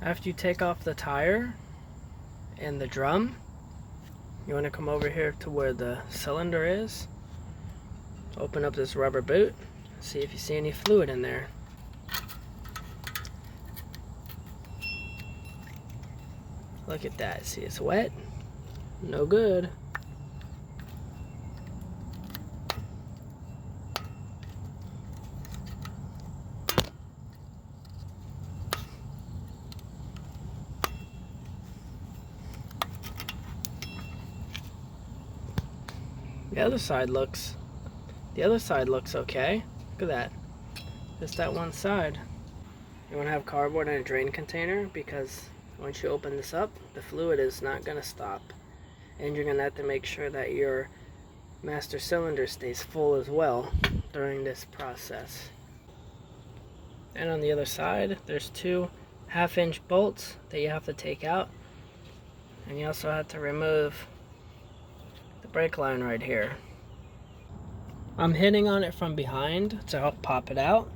After you take off the tire and the drum, you want to come over here to where the cylinder is. Open up this rubber boot, see if you see any fluid in there. Look at that, see it's wet? No good. The other side looks okay. Look at that. Just that one side. You want to have cardboard in a drain container because once you open this up, the fluid is not going to stop. And you're going to have to make sure that your master cylinder stays full as well during this process. And on the other side, there's 2 half-inch bolts that you have to take out. And you also have to remove the brake line right here. I'm hitting on it from behind to help pop it out.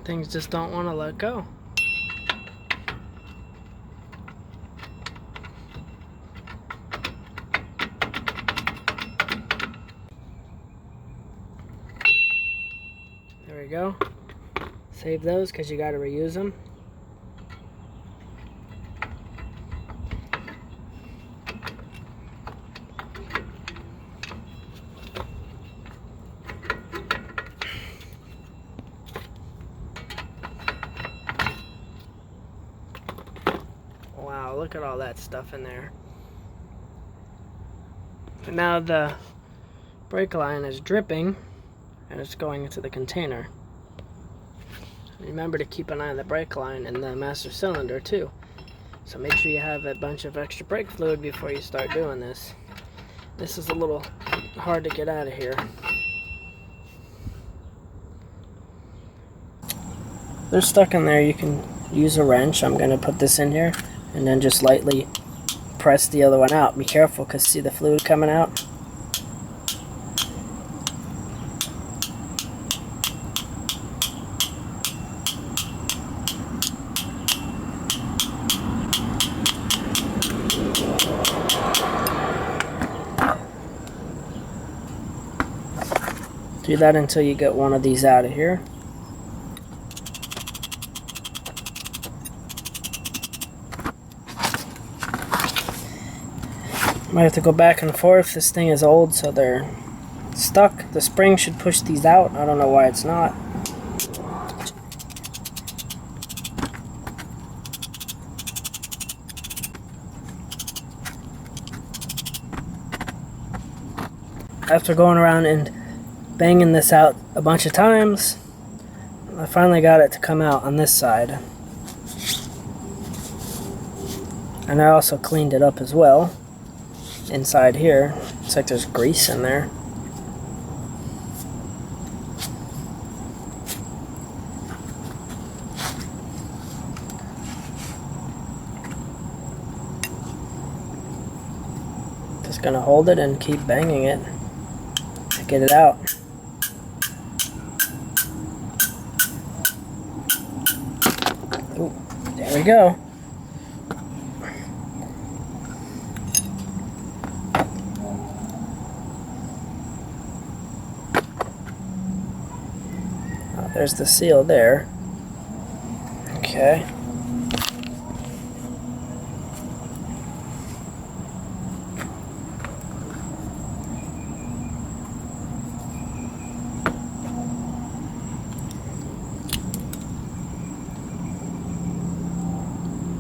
Things just don't want to let go. There we go. Save those because you got to reuse them. Wow, look at all that stuff in there. And now the brake line is dripping and it's going into the container. Remember to keep an eye on the brake line and the master cylinder too. So make sure you have a bunch of extra brake fluid before you start doing this. This is a little hard to get out of here. They're stuck in there. You can use a wrench. I'm going to put this in here and then just lightly press the other one out. Be careful because see the fluid coming out? Do that until you get one of these out of here. Might have to go back and forth. This thing is old, so they're stuck. The spring should push these out. I don't know why it's not. After going around and banging this out a bunch of times, I finally got it to come out on this side. And I also cleaned it up as well. Inside here, it's like there's grease in there. Just gonna hold it and keep banging it to get it out. Ooh, there we go. There's the seal there. Okay.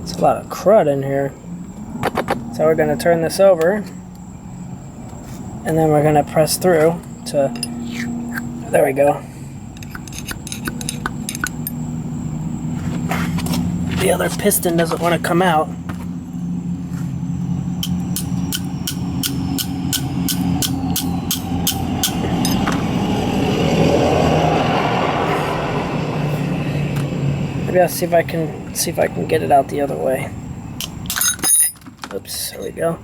It's a lot of crud in here. So we're going to turn this over. And then we're going to press through to... There we go. The other piston doesn't want to come out. Maybe I'll see if I can get it out the other way. Oops, there we go.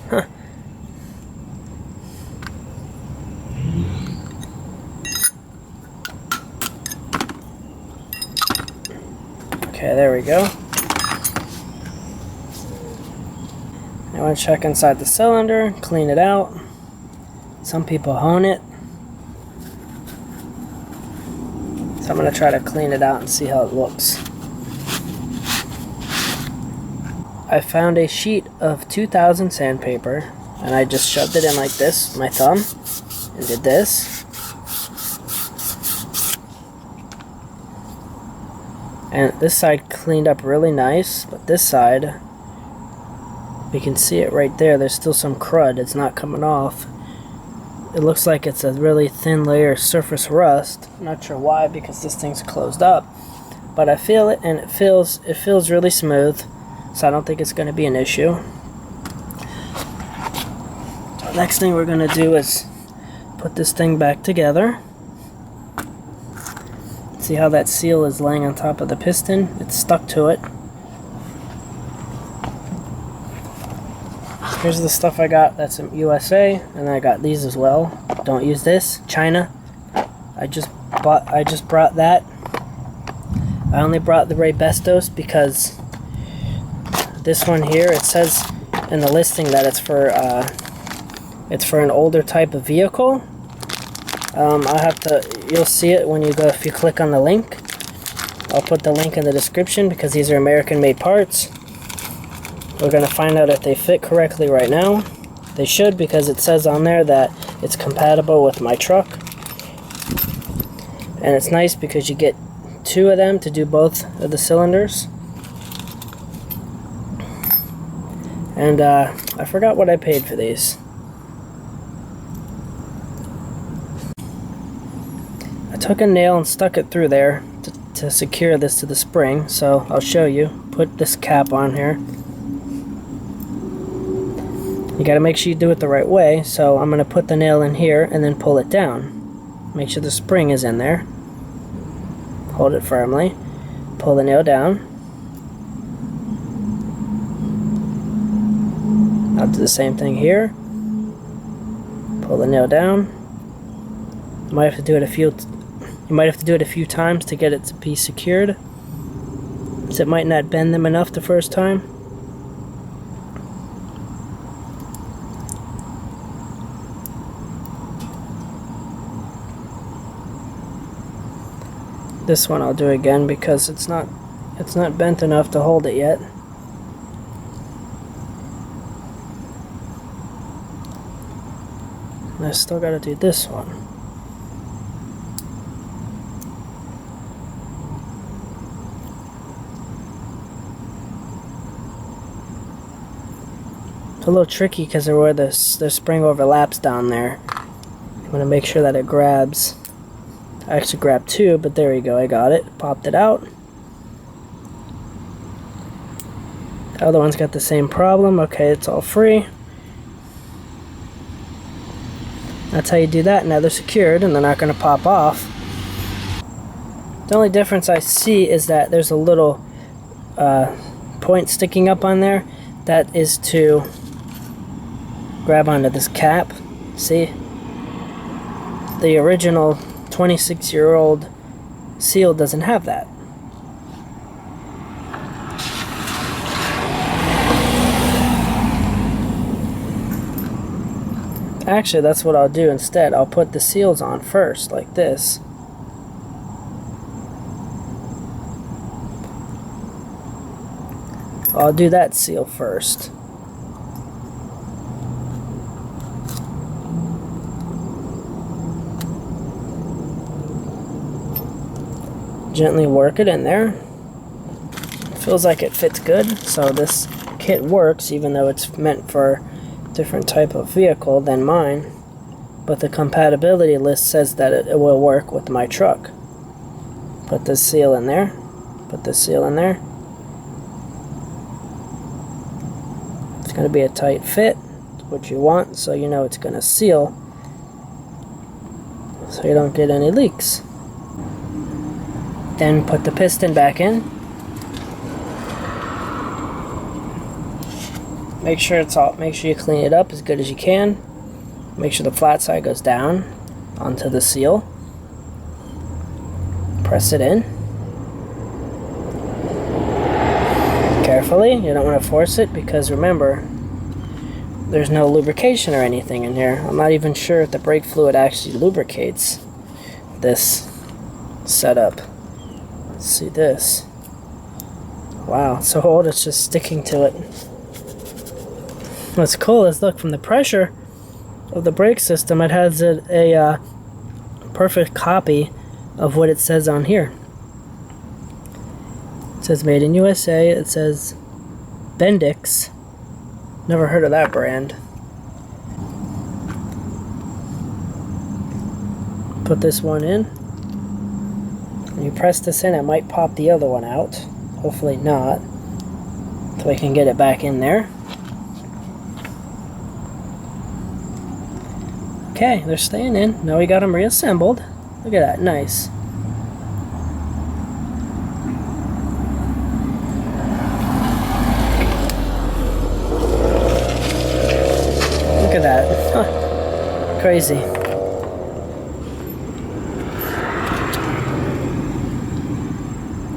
Huh. Okay, there we go. I want to check inside the cylinder, clean it out. Some people hone it. So I'm going to try to clean it out and see how it looks. I found a sheet of 2000 sandpaper and I just shoved it in like this with my thumb and did this. And this side cleaned up really nice, but this side, you can see it right there, there's still some crud, it's not coming off. It looks like it's a really thin layer of surface rust. I'm not sure why, because this thing's closed up. But I feel it, and it feels really smooth, so I don't think it's going to be an issue. So next thing we're going to do is put this thing back together. See how that seal is laying on top of the piston? It's stuck to it. Here's the stuff I got that's in USA, and I got these as well. Don't use this. China. I just brought that. I only brought the Raybestos because this one here, it says in the listing that it's for an older type of vehicle. I'll have to, you'll see it when you go, if you click on the link. I'll put the link in the description because these are American made parts. We're going to find out if they fit correctly right now. They should, because it says on there that it's compatible with my truck. And it's nice because you get two of them to do both of the cylinders. And I forgot what I paid for these. I took a nail and stuck it through there to secure this to the spring, so I'll show you. Put this cap on here. You gotta make sure you do it the right way, so I'm gonna put the nail in here and then pull it down. Make sure the spring is in there. Hold it firmly. Pull the nail down. I'll do the same thing here. Pull the nail down. You might have to do it a few times to get it to be secured, so it might not bend them enough the first time. This one I'll do again because it's not bent enough to hold it yet. And I still got to do this one. It's a little tricky because of where the spring overlaps down there. I'm going to make sure that it grabs. I actually grabbed two, but there you go, I got it. Popped it out. The other one's got the same problem. Okay, it's all free. That's how you do that. Now they're secured and they're not going to pop off. The only difference I see is that there's a little point sticking up on there. That is to grab onto this cap. See? The original 26-year-old seal doesn't have that. Actually, that's what I'll do instead. I'll put the seals on first, like this. I'll do that seal first. Gently work it in there. Feels like it fits good, so this kit works even though it's meant for a different type of vehicle than mine. But the compatibility list says that it will work with my truck. Put this seal in there. Put this seal in there. It's going to be a tight fit. It's what you want, so you know it's going to seal, so you don't get any leaks. Then put the piston back in. Make sure you clean it up as good as you can. Make sure the flat side goes down onto the seal. Press it in. Carefully, you don't want to force it because remember, there's no lubrication or anything in here. I'm not even sure if the brake fluid actually lubricates this setup. Let's see this. Wow, it's so old it's just sticking to it. What's cool is look, from the pressure of the brake system, it has a perfect copy of what it says on here. It says made in USA. It says Bendix. Never heard of that brand. Put this one in. When you press this in, it might pop the other one out. Hopefully not. So we can get it back in there. Okay, they're staying in. Now we got them reassembled. Look at that, nice. Look at that. Huh. Crazy.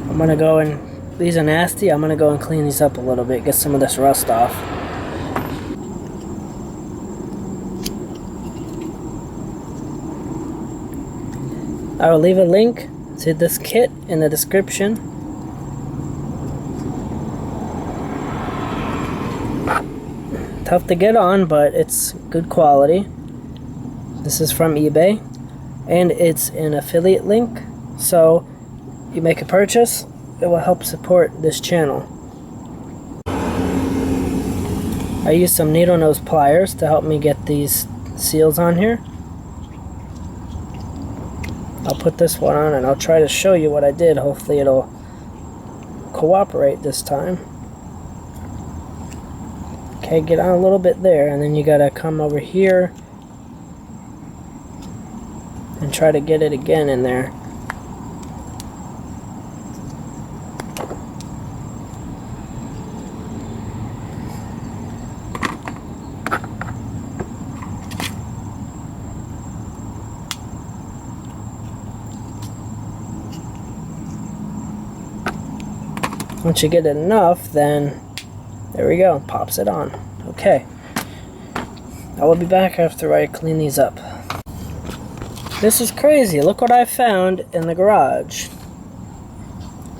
I'm gonna go and, these are nasty, I'm gonna go and clean these up a little bit, get some of this rust off. I will leave a link to this kit in the description. Tough to get on, but it's good quality. This is from eBay, and it's an affiliate link, so you make a purchase, it will help support this channel. I used some needle nose pliers to help me get these seals on here. I'll put this one on and I'll try to show you what I did. Hopefully it'll cooperate this time. Okay, get on a little bit there, and then you gotta come over here and try to get it again in there. Once you get it enough, then there we go, pops it on. Okay, I will be back after I clean these up. This is crazy. Look what I found in the garage.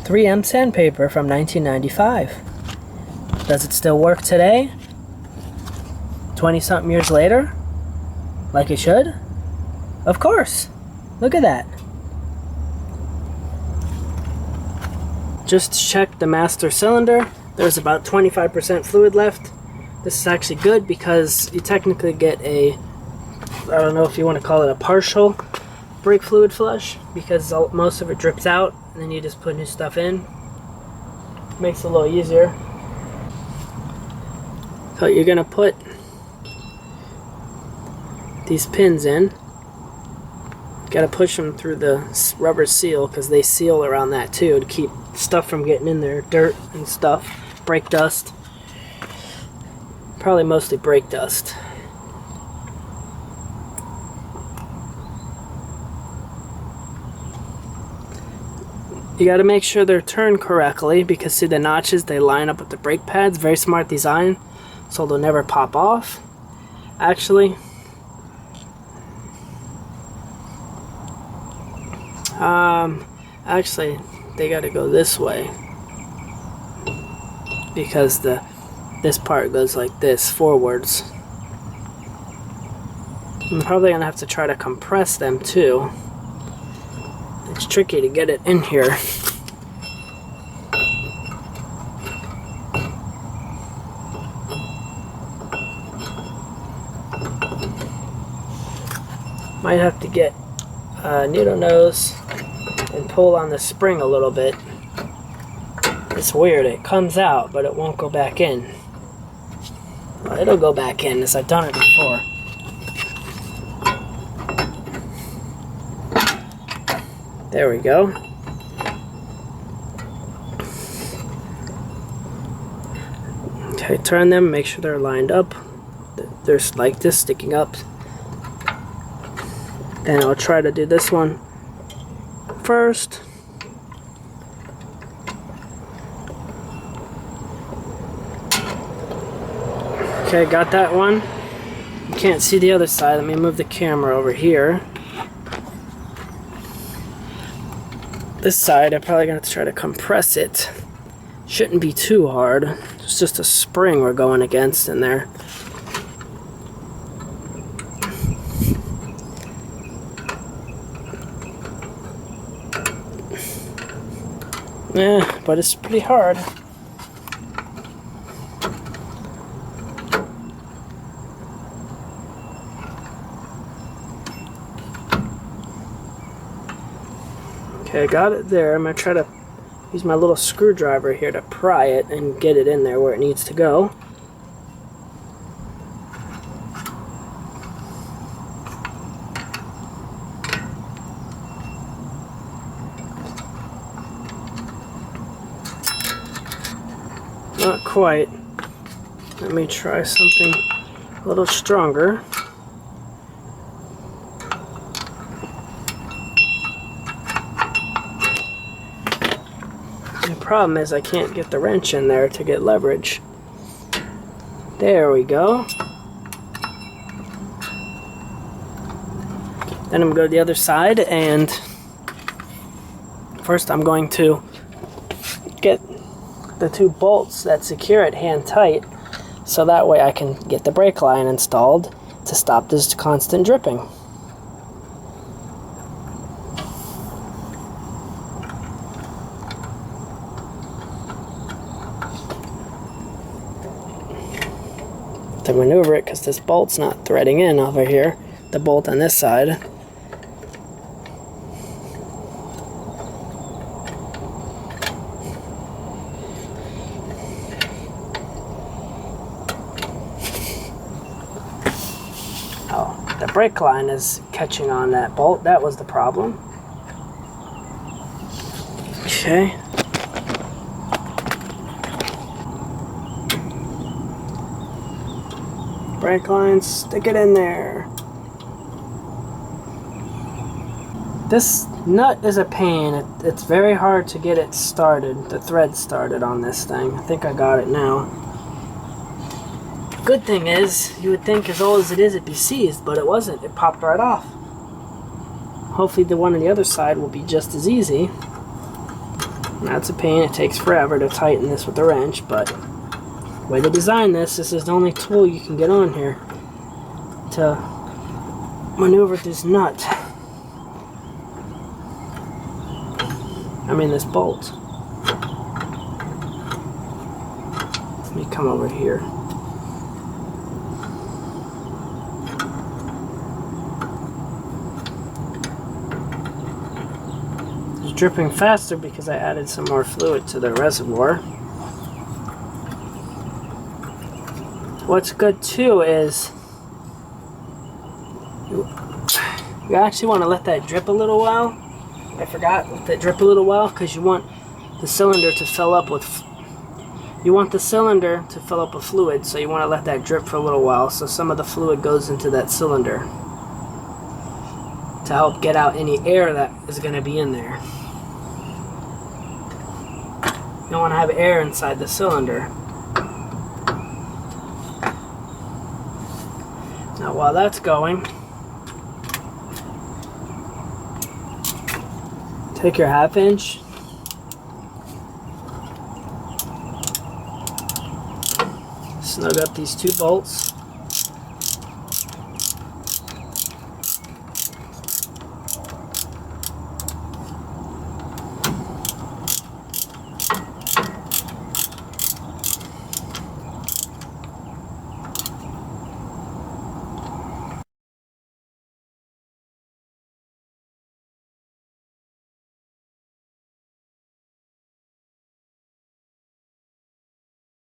3M sandpaper from 1995. Does it still work today? 20-something years later? Like it should? Of course. Look at that. Just check the master cylinder. There's about 25% fluid left. This is actually good because you technically get a, I don't know if you want to call it a partial brake fluid flush, because most of it drips out and then you just put new stuff in. Makes it a little easier. So you're gonna put these pins in. Gotta push them through the rubber seal because they seal around that too to keep stuff from getting in there, dirt and stuff, brake dust. Probably mostly brake dust. You got to make sure they're turned correctly because see the notches, they line up with the brake pads. Very smart design, so they'll never pop off. Actually, they got to go this way because this part goes like this forwards. I'm probably gonna have to try to compress them too. It's tricky to get it in here. Might have to get a needle nose and pull on the spring a little bit. It's weird, it comes out but it won't go back in. Well, it'll go back in as I've done it before. There we go. Okay, turn them, make sure they're lined up. There's like this sticking up. And I'll try to do this one first. Okay, got that one. You can't see the other side. Let me move the camera over here. This side, I'm probably going to try to compress it. Shouldn't be too hard. It's just a spring we're going against in there. Yeah, but it's pretty hard. Okay, I got it there. I'm going to try to use my little screwdriver here to pry it and get it in there where it needs to go. Not quite. Let me try something a little stronger. The problem is I can't get the wrench in there to get leverage. There we go. Then I'm going to go to the other side, and first I'm going to get the two bolts that secure it hand tight, so that way I can get the brake line installed to stop this constant dripping. To maneuver it, because this bolt's not threading in over here, the bolt on this side. Oh, the brake line is catching on that bolt. That was the problem. Okay. Brake line, stick it in there. This nut is a pain. It's very hard to get it started, the thread started on this thing. I think I got it now. Good thing is, you would think as old as it is, it'd be seized, but it wasn't. It popped right off. Hopefully the one on the other side will be just as easy. That's a pain. It takes forever to tighten this with a wrench, but the way they designed this is the only tool you can get on here to maneuver this nut. I mean this bolt. Let me come over here. It's dripping faster because I added some more fluid to the reservoir. What's good too is you actually want to let that drip a little while. I forgot, let that drip a little while, because you want the cylinder to fill up with fluid, so you want to let that drip for a little while so some of the fluid goes into that cylinder to help get out any air that is going to be in there. You don't want to have air inside the cylinder. Now while that's going, take your 1/2 inch, snug up these two bolts.